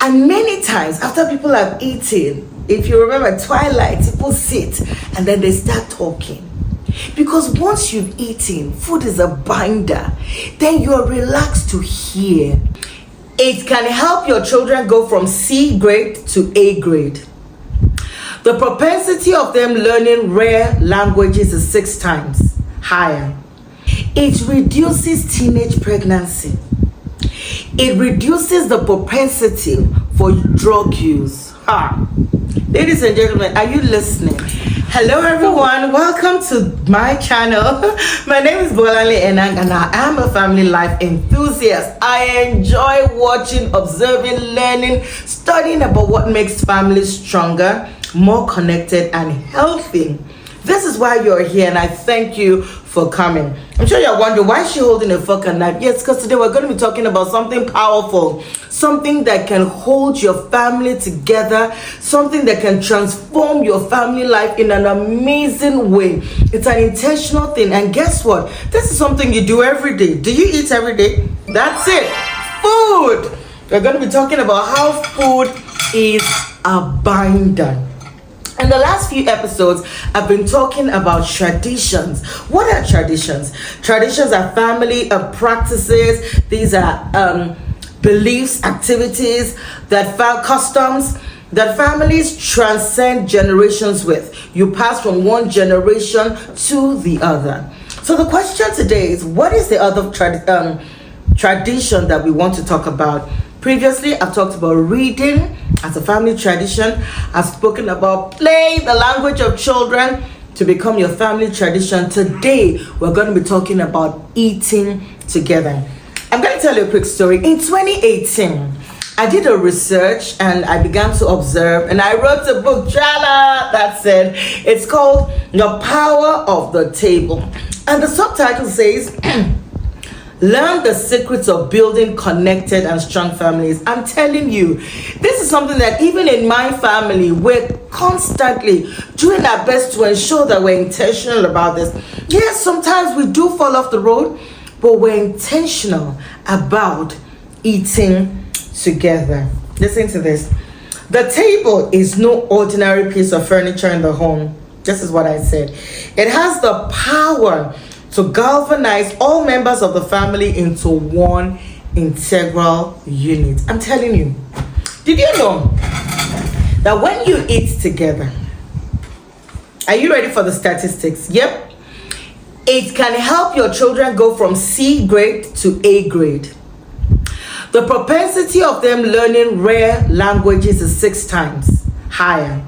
And many times after people have eaten, if you remember twilight, people sit and then they start talking. Because once you've eaten, food is a binder, then you're relaxed to hear. It can help your children go from C grade to A grade. The propensity of them learning rare languages is 6 times higher. It reduces teenage pregnancy. It reduces the propensity for drug use. Ladies and gentlemen, are you listening? Hello everyone, welcome to my channel. My name is Bolale Enang and I am a family life enthusiast. I enjoy watching, observing, learning, studying about what makes families stronger, more connected and healthy. This is why you're here and I thank you for coming. I'm sure you're wondering, why is she holding a fucking knife? Yes, because today we're going to be talking about something powerful, something that can hold your family together, something that can transform your family life in an amazing way. It's an intentional thing, and guess what? This is something you do every day. Do you eat every day? That's it. Food. We're going to be talking about how food is a binder. In the last few episodes, I've been talking about traditions. What are traditions? Traditions are family practices. These are beliefs, activities, customs that families transcend generations with. You pass from one generation to the other. So the question today is, what is the other tradition that we want to talk about? Previously, I've talked about reading as a family tradition. I've spoken about playing the language of children to become your family tradition. Today, we're going to be talking about eating together. I'm going to tell you a quick story. In 2018, I did a research and I began to observe, and I wrote a book, that said, it's called The Power of the Table. And the subtitle says, Learn the secrets of building connected and strong families. I'm telling you, this is something that even in my family, we're constantly doing our best to ensure that we're intentional about this. Yes, sometimes we do fall off the road, but we're intentional about eating together. Listen to this. The table is no ordinary piece of furniture in the home. This is what I said. It has the power to galvanize all members of the family into one integral unit. I'm telling you, did you know that when you eat together, are you ready for the statistics? Yep. It can help your children go from C grade to A grade. The propensity of them learning rare languages is 6 times higher.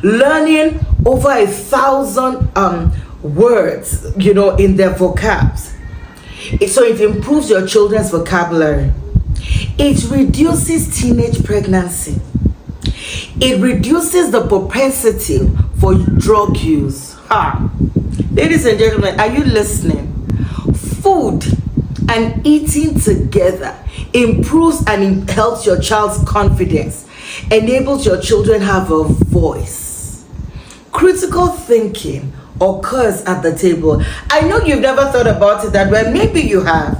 Learning over 1,000 words, in their vocabs. So it improves your children's vocabulary. It reduces teenage pregnancy. It reduces the propensity for drug use. Ladies and gentlemen, are you listening? Food and eating together improves and helps your child's confidence, enables your children have a voice. Critical thinking occurs at the table. I know you've never thought about it that way. Maybe you have.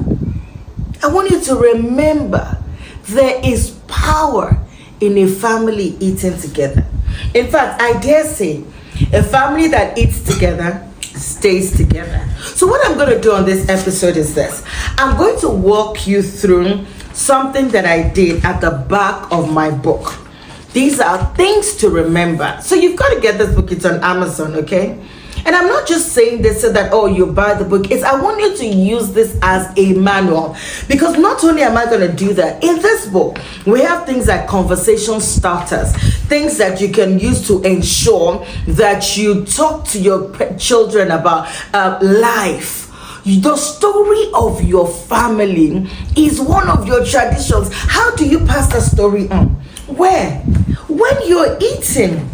I want you to remember there is power in a family eating together. In fact, I dare say a family that eats together stays together. So what I'm going to do on this episode is this. I'm going to walk you through something that I did at the back of my book. These are things to remember. So you've got to get this book. It's on Amazon, okay? And I'm not just saying this so that, you buy the book. I want you to use this as a manual. Because not only am I going to do that, in this book, we have things like conversation starters, things that you can use to ensure that you talk to your children about life. The story of your family is one of your traditions. How do you pass the story on? Where? When you're eating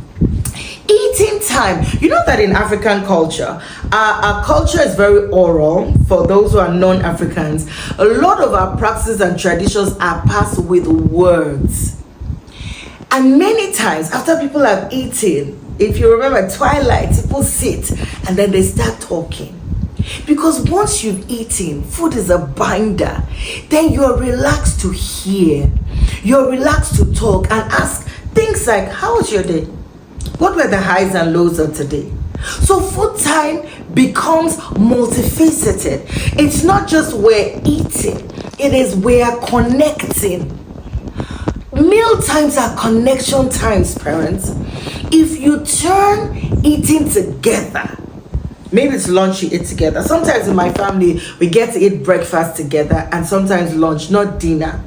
time. You know that in African culture, our culture is very oral. For those who are non-Africans, a lot of our practices and traditions are passed with words. And many times after people have eaten, if you remember twilight, people sit and then they start talking. Because once you've eaten, food is a binder. Then you're relaxed to hear. You're relaxed to talk and ask things like, how was your day? What were the highs and lows of today? So food time becomes multifaceted. It's not just we're eating, it is we're connecting. Meal times are connection times, parents. If you turn eating together, maybe it's lunch you eat together. Sometimes in my family, we get to eat breakfast together and sometimes lunch, not dinner.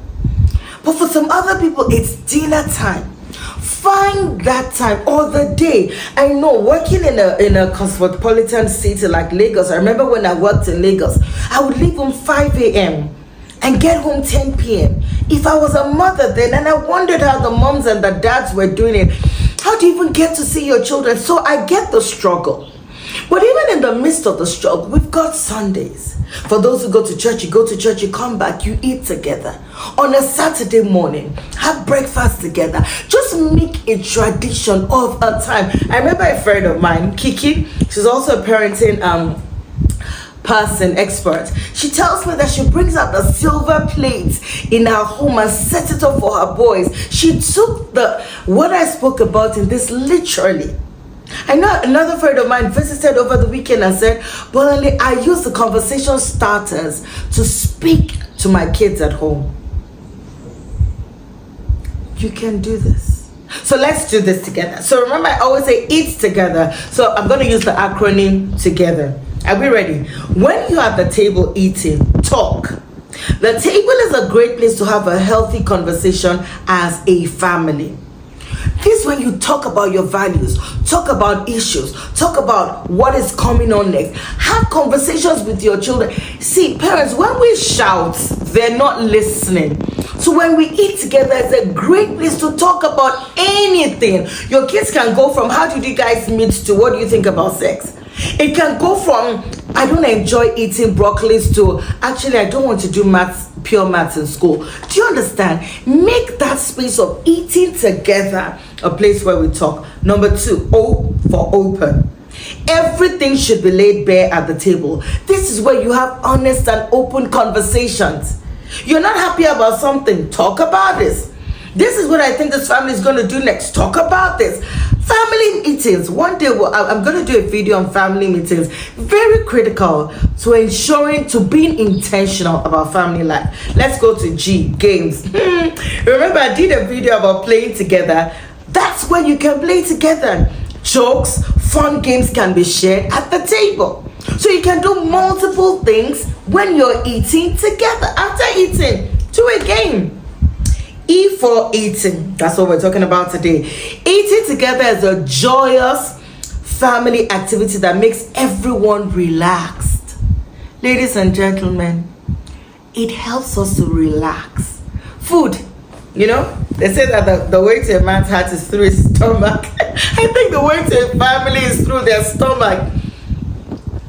But for some other people, it's dinner time. Find that time or the day. I know, working in a cosmopolitan city like Lagos, I remember when I worked in Lagos, I would leave home 5 a.m. and get home 10 p.m. If I was a mother then, and I wondered how the moms and the dads were doing it, how do you even get to see your children? So I get the struggle. But even in the midst of the struggle, we've got Sundays. For those who go to church, you come back, you eat together. On a Saturday morning, have breakfast together. Just make a tradition of a time. I remember a friend of mine, Kiki, she's also a parenting person expert. She tells me that she brings out the silver plate in her home and sets it up for her boys. She took what I spoke about in this literally. I know another friend of mine visited over the weekend and said, Bolale, I use the conversation starters to speak to my kids at home. You can do this. So let's do this together. So remember, I always say eat together. So I'm going to use the acronym together. Are we ready? When you're at the table eating, talk. The table is a great place to have a healthy conversation as a family. This is when you talk about your values, talk about issues, talk about what is coming on next. Have conversations with your children. See, parents, when we shout, they're not listening. So when we eat together, it's a great place to talk about anything. Your kids can go from how did you guys meet to what do you think about sex? It can go from I don't enjoy eating broccoli to actually I don't want to do pure maths in school. Do you understand? Make that space of eating together a place where we talk. Number 2, O for open. Everything should be laid bare at the table. This is where you have honest and open conversations. You're not happy about something, talk about this. This is what I think this family is going to do next. Talk about this. Family meetings. One day I'm going to do a video on family meetings. Very critical to being intentional about family life. Let's go to G, games. Remember I did a video about playing together. That's where you can play together. Jokes, fun games can be shared at the table. So you can do multiple things when you're eating together. After eating, do a game. E for eating. That's what we're talking about today. Eating together is a joyous family activity that makes everyone relaxed. Ladies and gentlemen, it helps us to relax. Food, they say that the way to a man's heart is through his stomach. I think the way to a family is through their stomach.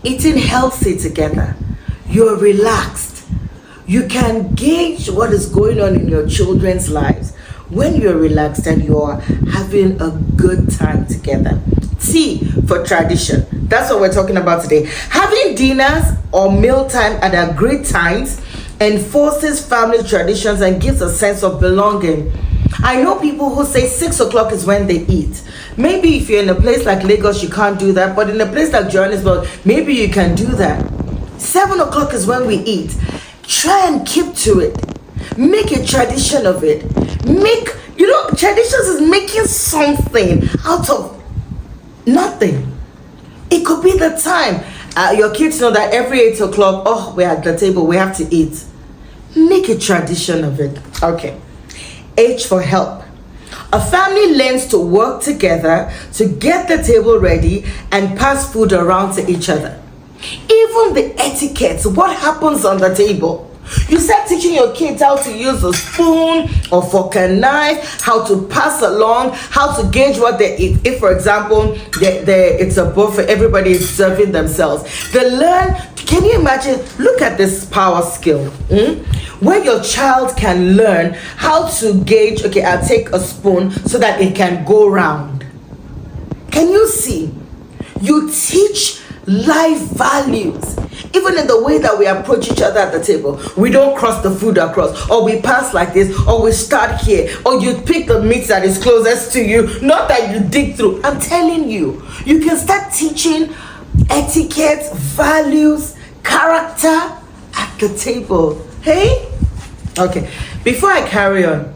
Eating healthy together, you're relaxed. You can gauge what is going on in your children's lives when you're relaxed and you're having a good time together. T for tradition. That's what we're talking about today. Having dinners or mealtime at agreed times enforces family traditions and gives a sense of belonging. I know people who say 6 o'clock is when they eat. Maybe if you're in a place like Lagos, you can't do that. But in a place like Johannesburg, maybe you can do that. 7 o'clock is when we eat. Try and keep to it. Make a tradition of it. Traditions is making something out of nothing. It could be the time. Your kids know that every 8 o'clock, we're at the table, we have to eat. Make a tradition of it. Okay. H for help. A family learns to work together to get the table ready and pass food around to each other. Even the etiquette, what happens on the table. You start teaching your kids how to use a spoon or fork and knife, how to pass along, how to gauge what they eat. If, for example, it's a buffet, everybody is serving themselves. They learn, can you imagine, look at this power skill, where your child can learn how to gauge, okay, I'll take a spoon so that it can go round. Can you see? You teach life values. Even in the way that we approach each other at the table, we don't cross the food across, or we pass like this, or we start here, or you pick the meat that is closest to you, not that you dig through. I'm telling you, you can start teaching etiquette, values, character at the table. Hey? Okay, before I carry on,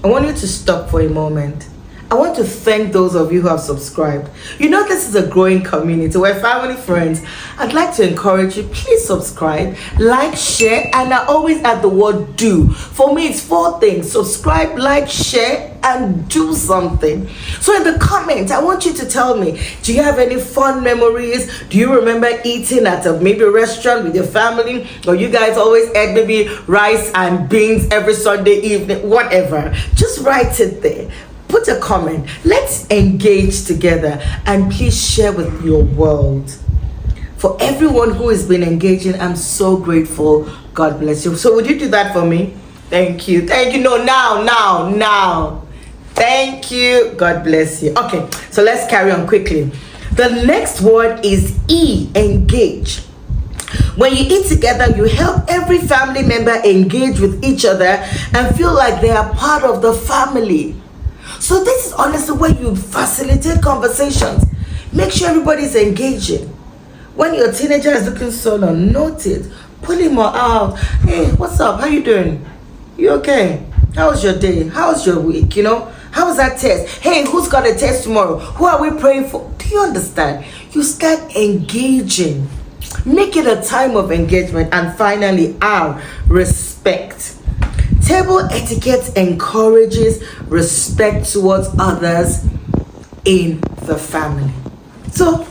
I want you to stop for a moment. I want to thank those of you who have subscribed. You know, this is a growing community. We're family, friends. I'd like to encourage you, please subscribe, like, share, and I always add the word do. For me, it's 4 things: subscribe, like, share, and do something. So in the comments, I want you to tell me, do you have any fun memories? Do you remember eating at maybe a restaurant with your family? Or you guys always ate maybe rice and beans every Sunday evening? Whatever. Just write it there. Put a comment. Let's engage together, and please share with your world. For everyone who has been engaging, I'm so grateful. God bless you. So would you do that for me? Thank you. Thank you. No, now. Thank you. God bless you. Okay, so let's carry on quickly. The next word is E, engage. When you eat together, you help every family member engage with each other and feel like they are part of the family. So this is honestly where you facilitate conversations. Make sure everybody's engaging. When your teenager is looking solo, note it. Pull him out. Hey, what's up? How you doing? You okay? How was your day? How was your week? You know? How was that test? Hey, who's got a test tomorrow? Who are we praying for? Do you understand? You start engaging. Make it a time of engagement. And finally, R, respect. Table etiquette encourages respect towards others in the family. So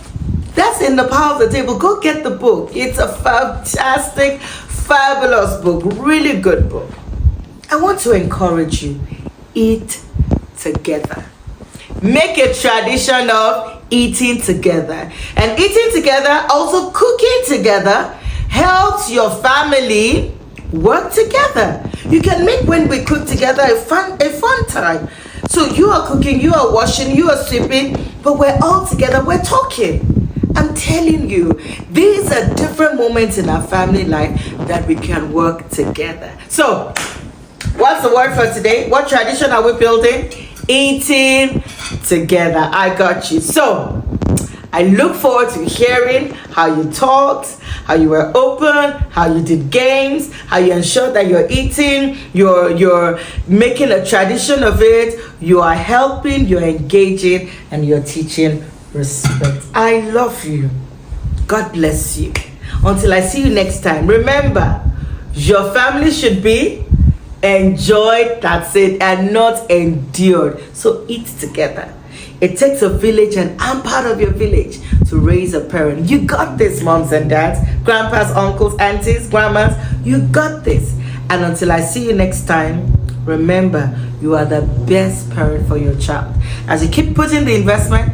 that's In the Power of the Table. Go get the book. It's a fantastic, fabulous book. Really good book. I want to encourage you. Eat together. Make a tradition of eating together. And eating together, also cooking together, helps your family work together. You can make when we cook together a fun time. So you are cooking, you are washing, you are sweeping, but we're all together, we're talking. I'm telling you, these are different moments in our family life that we can work together. So, what's the word for today? What tradition are we building? Eating together. I got you. So, I look forward to hearing how you talked, how you were open, how you did games, how you ensured that you're eating, you're making a tradition of it, you are helping, you're engaging, and you're teaching respect. I love you. God bless you. Until I see you next time, remember, your family should be enjoyed, that's it, and not endured. So eat together. It takes a village, and I'm part of your village, to raise a parent. You got this, moms and dads, grandpas, uncles, aunties, grandmas. You got this. And until I see you next time, remember, you are the best parent for your child. As you keep putting the investment,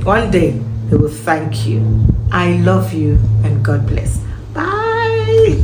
one day they will thank you. I love you, and God bless. Bye.